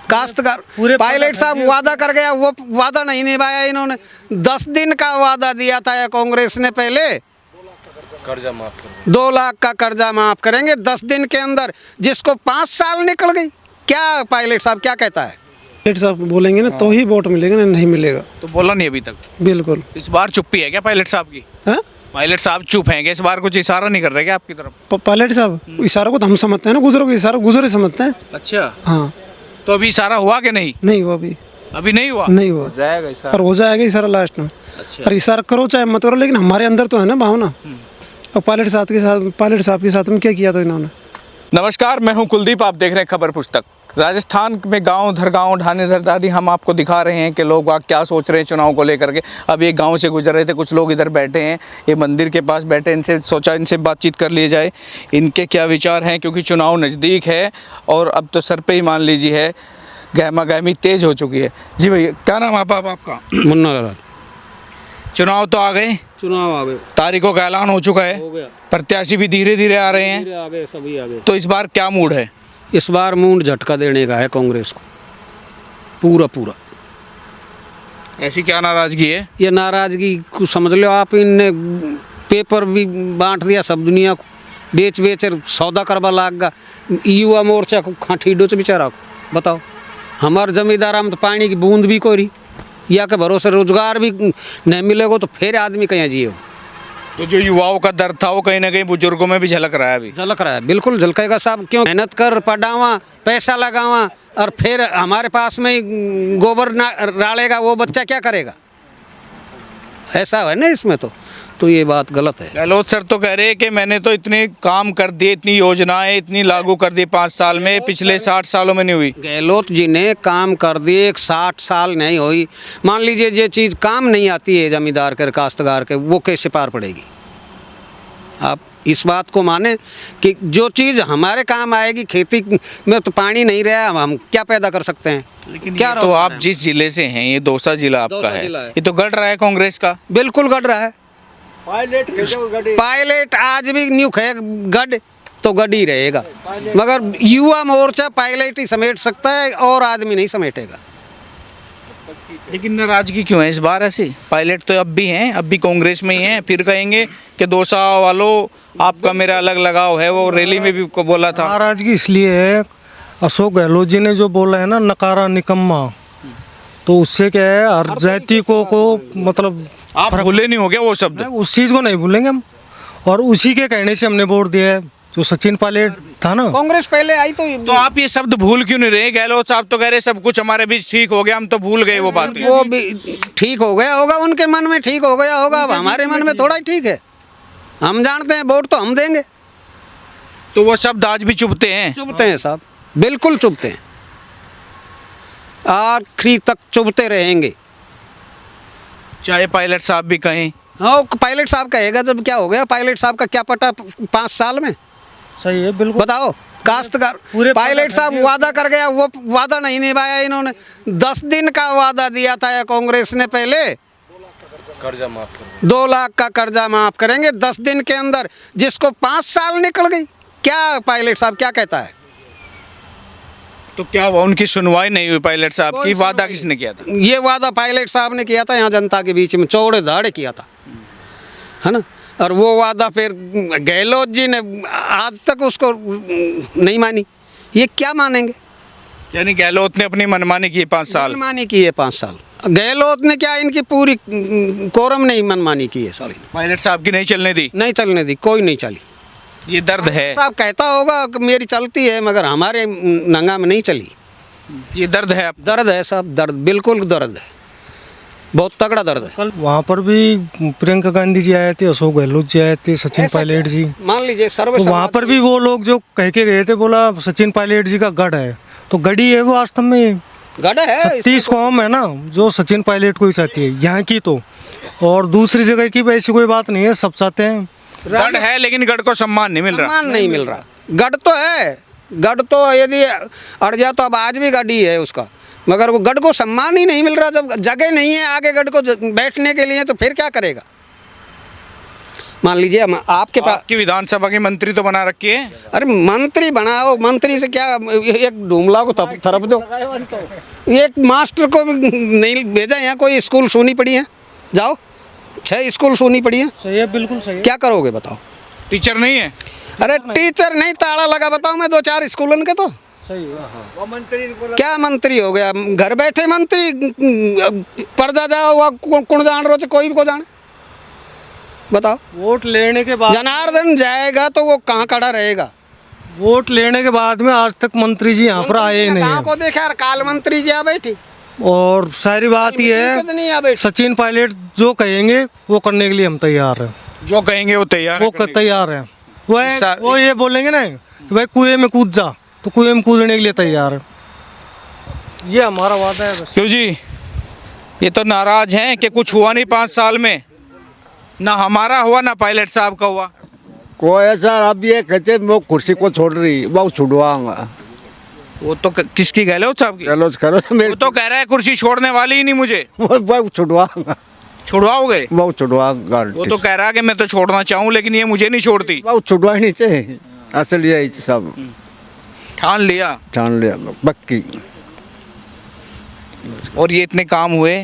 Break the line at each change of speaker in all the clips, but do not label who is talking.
काश्तकार पायलट साहब वादा कर गया, वो वादा नहीं निभाया इन्होंने। 10 दिन का वादा दिया था कांग्रेस ने पहले,
कर्जा माफ कर
2 लाख का कर्जा माफ करेंगे 10 दिन के अंदर, जिसको 5 साल निकल गई। क्या पायलट साहब क्या कहता है?
पायलट साहब बोलेंगे ना तो ही वोट मिलेगा, नहीं मिलेगा
तो बोला नहीं अभी तक।
बिल्कुल।
इस बार चुप्पी है क्या पायलट साहब की?
हाँ,
पायलट साहब चुप हैं क्या इस बार? कुछ इशारा नहीं कर रहे क्या आपकी तरफ?
पायलट साहब इशारा को तो हम समझते हैं ना, गुजरों को इशारा गुजरे समझते हैं।
अच्छा,
हाँ,
तो अभी इशारा हुआ कि नहीं?
नहीं हुआ अभी,
अभी नहीं हुआ।
नहीं हुआ
जाएगा इशारा।
पर हो जाएगा इशारा लास्ट में। और इशारा करो चाहे मत करो, लेकिन हमारे अंदर तो है ना भावना। और पायलट साहब के साथ में क्या किया था इन्होंने?
नमस्कार, मैं हूं कुलदीप, आप देख रहे हैं खबर पुस्तक। राजस्थान में गांव धर गांव ढाने धरदारी हम आपको दिखा रहे हैं कि लोग बाग क्या सोच रहे हैं चुनाव को लेकर के। अब एक गांव से गुजर रहे थे, कुछ लोग इधर बैठे हैं, ये मंदिर के पास बैठे, इनसे सोचा इनसे बातचीत कर ली जाए, इनके क्या विचार हैं, क्योंकि चुनाव नज़दीक है और अब तो सर पे ही मान लीजिए है, गहमा गहमी तेज़ हो चुकी है। जी भैया, क्या नाम आप आपका?
मुन्ना लाल।
चुनाव तो आ गए,
चुनाव आ गए,
तारीखों का ऐलान हो चुका है,
हो गया,
प्रत्याशी भी धीरे धीरे आ रहे हैं,
आ गए, सभी आ गए।
तो इस बार क्या मूड है?
इस बार मूड झटका देने का है कांग्रेस को, पूरा।
ऐसी क्या नाराजगी है?
ये नाराजगी को समझ लो आप, इनने पेपर भी बांट दिया सब दुनिया को, बेच सौदा करवा लागा युवा मोर्चा को, खाठीडो से बेचारा को। बताओ, हमारे जमींदार हम तो पानी की बूंद भी कोरी, या के भरोसे रोजगार भी नहीं मिलेगा तो फिर आदमी कहीं जिए।
तो जो युवाओं का दर्द था वो कहीं ना कहीं बुजुर्गों में भी झलक रहा है अभी।
झलक रहा है, बिल्कुल झलकेगा साहब। क्यों मेहनत कर, पढ़ावा, पैसा लगावा और फिर हमारे पास में ही गोबर डालेगा, वो बच्चा क्या करेगा? ऐसा है ना इसमें तो ये बात गलत है।
गहलोत सर तो कह रहे हैं कि मैंने तो इतने काम कर दिए, इतनी योजनाएं इतनी लागू कर दी 5 साल में, पिछले 60 सालों में नहीं हुई।
गहलोत जी ने काम कर दिए, 60 साल नहीं हुई। मान लीजिए ये चीज़ काम नहीं आती है जमींदार के, काश्तकार के, वो कैसे पार पड़ेगी? आप इस बात को माने कि जो चीज़ हमारे काम आएगी, खेती में तो पानी नहीं रहा, हम क्या पैदा कर सकते हैं?
लेकिन क्या तो आप जिस जिले से हैं, ये दौसा जिला आपका है, ये तो गढ़ रहा है कांग्रेस का।
बिल्कुल गढ़ रहा है। पायलट आज भी न्यूक है, गढ़ तो गढ़ ही रहेगा, मगर युवा मोर्चा पायलट ही समेट सकता है और आदमी नहीं समेटेगा।
लेकिन नाराजगी क्यों है इस बार ऐसे? पायलट तो अब भी हैं, अब भी कांग्रेस में ही हैं, फिर कहेंगे कि दौसा वालों आपका मेरा अलग लगाव है, वो रैली में भी बोला था।
नाराजगी इसलिए है, अशोक गहलोत जी ने जो बोला है ना, नकारा निकम्मा, तो उससे क्या है, हर जाति को मतलब
आप भूले नहीं हो गया वो शब्द?
उस चीज़ को नहीं भूलेंगे हम, और उसी के कहने से हमने वोट दिया है, जो सचिन पायलट था ना।
कांग्रेस पहले आई तो
आप ये शब्द भूल क्यों नहीं रहे? गहलोत साहब तो कह रहे सब कुछ हमारे बीच ठीक हो गया, हम तो भूल गए वो बात।
वो भी ठीक हो गया होगा, उनके मन में ठीक हो गया होगा, अब हमारे मन में थोड़ा ही ठीक है। हम जानते हैं वोट तो हम देंगे।
तो वो शब्द आज भी चुभते हैं?
चुभते हैं साहब, बिल्कुल चुभते हैं, आखिरी तक चुभते रहेंगे,
चाहे पायलट साहब भी कहें।
हाँ, पायलट साहब कहेगा जब क्या हो गया? पायलट साहब का क्या पता 5 साल में?
सही है, बिल्कुल।
बताओ, काश्तकार पायलट साहब वादा कर गया, वो वादा नहीं निभाया इन्होंने। 10 दिन का वादा दिया था कांग्रेस ने पहले,
कर्जा माफ कर
2 लाख का कर्जा माफ करेंगे 10 दिन के अंदर, जिसको 5 साल निकल गई। क्या पायलट साहब क्या कहता है?
तो क्या हुआ, उनकी सुनवाई नहीं हुई पायलट साहब की? वादा किसने किया था?
ये वादा पायलट साहब ने किया था, यहाँ जनता के बीच में चौड़े धाड़े किया था, है ना। और वो वादा फिर गहलोत जी ने आज तक उसको नहीं मानी। ये क्या मानेंगे?
यानी गहलोत ने अपनी मनमानी की 5 साल?
मनमानी की है 5 साल। गहलोत ने क्या, इनकी पूरी कोरम नहीं मनमानी की है सारी।
पायलट साहब की नहीं चलने दी?
नहीं चलने दी, कोई नहीं चली।
ये दर्द है।
साहब कहता होगा कि मेरी चलती है, मगर हमारे नंगा में नहीं चली।
ये दर्द है।
दर्द है साहब, दर्द, बिल्कुल दर्द है, बहुत तगड़ा दर्द है।
कल वहाँ पर भी प्रियंका गांधी जी आए थे, अशोक गहलोत जी आए थे, सचिन पायलट जी।
मान लीजिए सर्व,
तो वहाँ पर भी वो लोग जो कह के गए थे, बोला सचिन पायलट जी का गढ़ है, तो गढ़ी है वो वास्तव में।
गढ़ है
36 कौम है ना जो सचिन पायलट को ही चाहती है यहाँ की, तो और दूसरी जगह की ऐसी कोई बात नहीं है, सब चाहते हैं।
गढ़ है लेकिन गढ़ को सम्मान नहीं मिल रहा।
सम्मान नहीं मिल रहा। गढ़ तो है, गढ़ तो यदि अड़ जाए तो अब आज भी गढ़ ही है उसका, मगर वो गढ़ को सम्मान ही नहीं मिल रहा। जब जगह नहीं है आगे गढ़ को बैठने के लिए, तो फिर क्या करेगा? मान लीजिए आपके पास,
आपकी विधानसभा के मंत्री तो बना रखी है।
अरे मंत्री बनाओ, मंत्री से क्या, एक ढूमला को थरप दो, एक मास्टर को भी नहीं भेजा यहाँ, कोई स्कूल सुनी पड़ी है, जाओ 6 स्कूल सुनी पड़ी है,
सही है, बिल्कुल सही है।
क्या करोगे बताओ?
टीचर नहीं है।
अरे टीचर नहीं, ताला लगा बताओ मैं 2-4 स्कूलों के, तो क्या मंत्री हो गया, घर बैठे मंत्री, पर्दा जाओ हुआ कौन जान रो, कोई भी को जाने, बताओ।
वोट लेने के बाद,
जनार्दन जाएगा तो वो कहाँ खड़ा रहेगा?
वोट लेने के बाद में आज तक मंत्री जी यहाँ पर आए ही नहीं
कहाँ
हैं।
को देखा यार, काल मंत्री जी आ बैठी,
और सारी बात ये
नहीं आ
है,
बैठी।
सचिन पायलट जो कहेंगे वो करने के लिए हम तैयार हैं।
जो कहेंगे वो तैयार
वो तैयार हैं। वो ये बोलेंगे ना कि भाई कुएं में कूद जा, तो कुएं में कूदने के लिए तैयार है। ये हमारा वादा है बस।
क्यों जी, ये तो नाराज हैं कि कुछ हुआ नहीं 5 साल में, ना हमारा हुआ ना पायलट साहब का हुआ।
कोई सर अब ये कहते वो कुर्सी को छोड़ रही, वो छुड़वाऊंगा।
वो तो किसकी गहलोत साहब की?
चलो करो मेरे,
वो तो कह रहा है कुर्सी छोड़ने वाली ही नहीं मुझे।
वो छुड़वाऊंगा,
छुड़वाओगे?
वो छुड़वाऊंगा।
वो तो कह रहा है कि मैं तो छोड़ना चाहूँ लेकिन ये मुझे नहीं छोड़ती।
वो छुड़वा ही नहीं चाहिए, असल यही सब
ठान लिया।
ठान लिया पक्की।
और ये इतने काम हुए,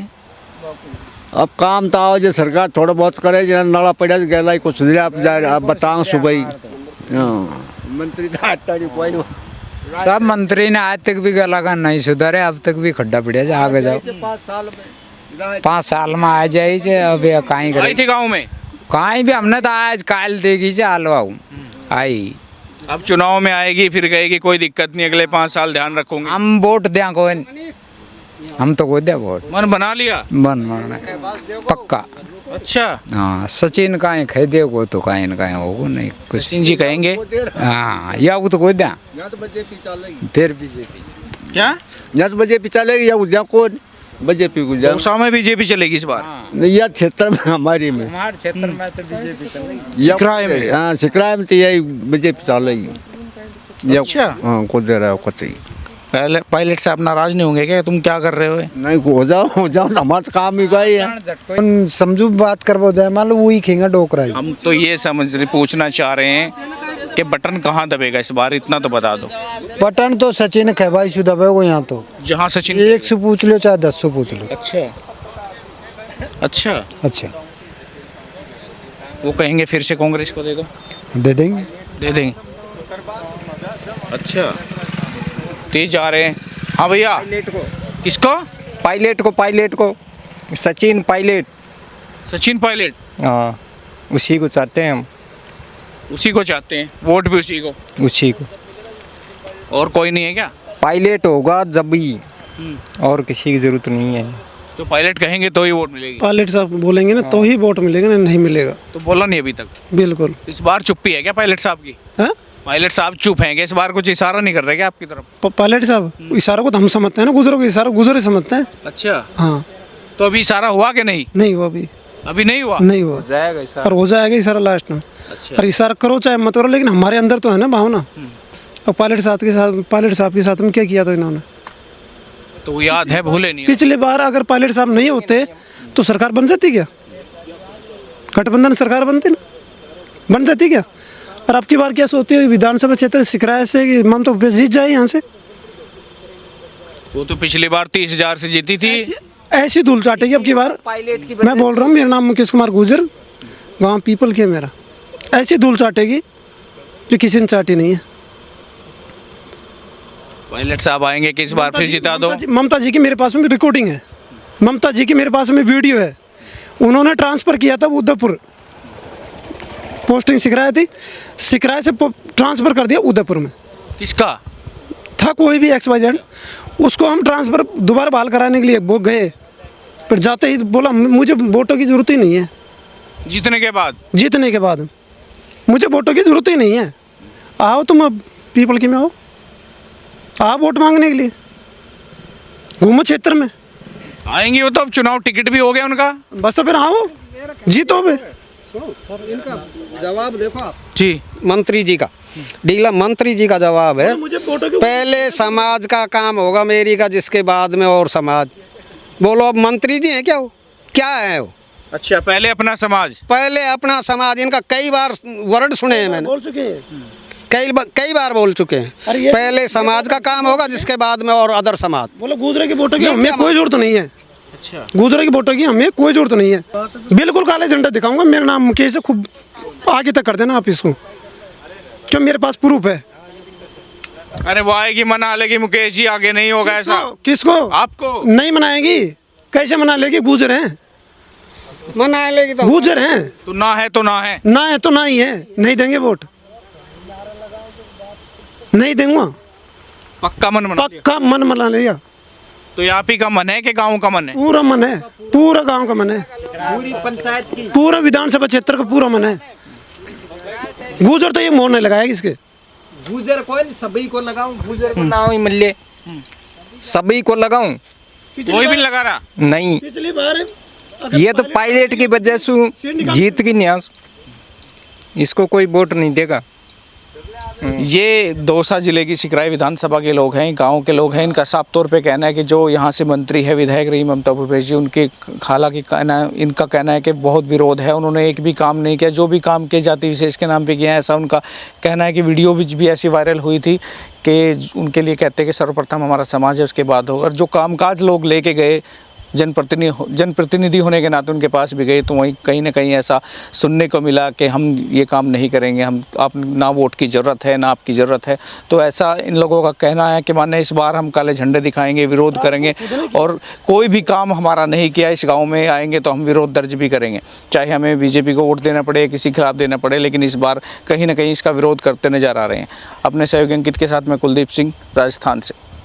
अब काम तो आओ जो सरकार थोड़ा बहुत करे, जो नाला पड़ा तो गहलाई को सुधरे, आप जाए आप बताओ सुबह ही। हाँ, मंत्री तो आता नहीं कोई।
सब मंत्री ने आज तक भी गला का नहीं सुधारे, अब तक भी खड्डा पड़ा जा, आगे जाओ। 5 साल में आ जाए, अब कहीं
आई थी गाँव में,
कहीं भी हमने तो आज काल देगी से आलवाऊ आई।
अब चुनाव में आएगी फिर कहेगी कोई दिक्कत नहीं, अगले 5 साल ध्यान रखूंगी।
हम वोट दें कोई, हम तो कोई दे वोट
मन बना लिया
बन पक्का।
अच्छा,
हाँ, सचिन कहीं खे दे को तो कहीं न कहीं होगा नहीं कुछ।
सचिन जी कहेंगे
हाँ, या वो तो कोई दे, फिर बीजेपी
क्या
10 बजे पे चलेगी या उद्या कौन बीजेपी को जा,
उषा में बीजेपी चलेगी इस बार।
नहीं यार क्षेत्र में हमारी में,
हमारे क्षेत्र में तो बीजेपी चलेगी।
सिकराय में, हाँ सिकराय में तो यही बीजेपी चलेगी।
अच्छा।
हाँ को दे रहा है कतई।
पहले पायलट साहब नाराज नहीं होंगे क्या, तुम क्या कर रहे हो?
नहीं हो जाओ हमारा काम ही गई है।
समझू बात करबो जाए, मान लो वही खेंगा डोकरा ही।
हम तो ये पूछना चाह रहे हैं कि बटन कहाँ दबेगा इस बार, इतना तो बता दो।
बटन तो सचिन खेबाई सु दबेगो यहाँ तो,
जहाँ सचिन
100 पूछ लो चाहे 10 पूछ लो।
अच्छा अच्छा,
अच्छा
वो कहेंगे फिर से कांग्रेस को दे दो,
दे देंगे।
दे देंगे। अच्छा, तेज जा रहे हैं। हाँ भैया, किसको?
पायलट को सचिन पायलट।
सचिन पायलट,
हाँ, उसी को चाहते हैं हम,
उसी को चाहते हैं, वोट भी उसी को।
उसी को।
और कोई नहीं है क्या?
पायलट होगा जब ही, और किसी की जरूरत नहीं है।
तो पायलट कहेंगे तो ही वोट मिलेगी।
पायलट साहब बोलेंगे ना तो ही वोट मिलेगा, नहीं मिलेगा।
तो बोला नहीं अभी तक।
बिल्कुल।
इस बार चुप्पी है क्या पायलट साहब की?
हाँ,
पायलट साहब चुप हैं क्या इस बार? कुछ इशारा नहीं कर रहे क्या आपकी तरफ?
पायलट साहब इशारों को तो हम समझते हैं ना, गुजरों को इशारा गुजरे समझते हैं।
अच्छा,
हाँ,
तो अभी इशारा हुआ कि नहीं?
नहीं हुआ अभी,
अभी नहीं हुआ।
नहीं हुआ, पर हो जाएगा इशारा लास्ट में। और इशारा करो चाहे मत करो, लेकिन हमारे अंदर तो है ना भावना। और पायलट साहब के साथ में क्या किया था इन्होंने,
तो वो याद है, भूले नहीं।
पिछली बार अगर पायलट साहब नहीं होते तो सरकार बन जाती क्या? गठबंधन सरकार बनती ना, बन जाती क्या? और अब की बार क्या सोचती है विधानसभा क्षेत्र सिकराय से कि ममता तो जीत जाए यहाँ से?
वो तो पिछली बार 30,000 से जीती थी।
ऐसी धूल चाटेगी अब की बार। मैं बोल रहा हूँ, मेरा नाम मुकेश कुमार गुर्जर, गाँव पीपल के मेरा। ऐसी धूल चाटेगी जो किसी ने चाटी नहीं है।
पायलट साहब आएंगे कि इस बार फिर जिता दो?
ममता जी की मेरे पास में रिकॉर्डिंग है, ममता जी की मेरे पास में वीडियो है। उन्होंने ट्रांसफ़र किया था उदयपुर, पोस्टिंग सिकराय थी, सिकराय से ट्रांसफ़र कर दिया उदयपुर में।
किसका
था? कोई भी XYZ, उसको हम ट्रांसफ़र दोबारा बहाल कराने के लिए वो गए, फिर जाते ही बोला मुझे वोटों की ज़रूरत ही नहीं है।
जीतने के बाद?
जीतने के बाद मुझे वोटों की ज़रूरत ही नहीं है। आओ तुम अब पीपल की में आओ वोट मांगने के लिए, घूमो क्षेत्र में।
आएंगे वो तो, अब चुनाव टिकट भी हो गया उनका।
बस तो फिर आओ, जीतो बे।
इनका जवाब देखो आप
जी,
मंत्री जी का, डीला मंत्री जी का जवाब है, पहले समाज का काम होगा मेरी का, जिसके बाद में और समाज। बोलो अब मंत्री जी हैं क्या? वो क्या है? वो
अच्छा, पहले अपना समाज।
पहले अपना समाज, इनका कई बार वर्ड सुने हैं मैंने,
बोल चुके हैं।
कई बार बोल चुके हैं। पहले समाज का काम होगा, जिसके बाद में और अदर समाज।
बोलो गुजरे की वोटों की हमें कोई जरूरत नहीं है। अच्छा, गुजरे की वोटों की हमें कोई जरूरत नहीं है। बिल्कुल काले झंडा दिखाऊंगा, मेरा नाम मुकेश है, खूब आगे तक कर देना आप इसको, क्यों मेरे पास प्रूफ है।
अरे वो आएगी मना लेगी मुकेश जी, आगे नहीं होगा ऐसा।
किसको?
आपको
नहीं मनाएगी, कैसे मना लेगी? गुजर हैं,
मना लेगी तो
गुजर हैं।
तो ना है तो ना है,
ना है तो ना ही है, नहीं देंगे वोट, नहीं देंगे।
पक्का मन बना लिया।
पक्का मन मना लिया।
तो आप ही का मन है कि गांव का मन है?
पूरा मन है, पूरा गांव का मन है, पूरी पंचायत की, पूरा विधानसभा क्षेत्र का पूरा मन है। गुजर तो ये मोहर नहीं लगाया किसके?
गुजर को सभी को लगाऊं, गुजर को नाम ही मिले, सभी को लगाऊं,
कोई भी लगा रहा
नहीं।
पिछली बार
ये तो पायलट की वजह से जीत की न्यास, इसको कोई वोट नहीं देगा।
ये दौसा जिले की सिकराई विधानसभा के लोग हैं, गांव के लोग हैं। इनका साफ तौर पे कहना है कि जो यहाँ से मंत्री है, विधायक रही ममता भूपेश जी, उनके हालांकि इनका कहना है कि बहुत विरोध है, उन्होंने एक भी काम नहीं किया। जो भी काम किए जाति विशेष के नाम पे किया है, ऐसा उनका कहना है कि वीडियो भी ऐसी वायरल हुई थी कि उनके लिए कहते हैं कि सर्वप्रथम हमारा समाज है, उसके बाद होगा। जो कामकाज लोग लेके गए, जनप्रतिनिधि होने के नाते उनके पास भी गए, तो वहीं कहीं ना कहीं ऐसा सुनने को मिला कि हम ये काम नहीं करेंगे, हम आप ना वोट की ज़रूरत है ना आपकी ज़रूरत है। तो ऐसा इन लोगों का कहना है कि माने इस बार हम काले झंडे दिखाएंगे, विरोध करेंगे, और कोई भी काम हमारा नहीं किया इस गांव में आएंगे तो हम विरोध दर्ज भी करेंगे, चाहे हमें बीजेपी को वोट देना पड़े, किसी खिलाफ देना पड़े, लेकिन इस बार कहीं ना कहीं इसका विरोध करते नजर आ रहे हैं। अपने सहयोगी अंकित के साथ मैं कुलदीप सिंह, राजस्थान से।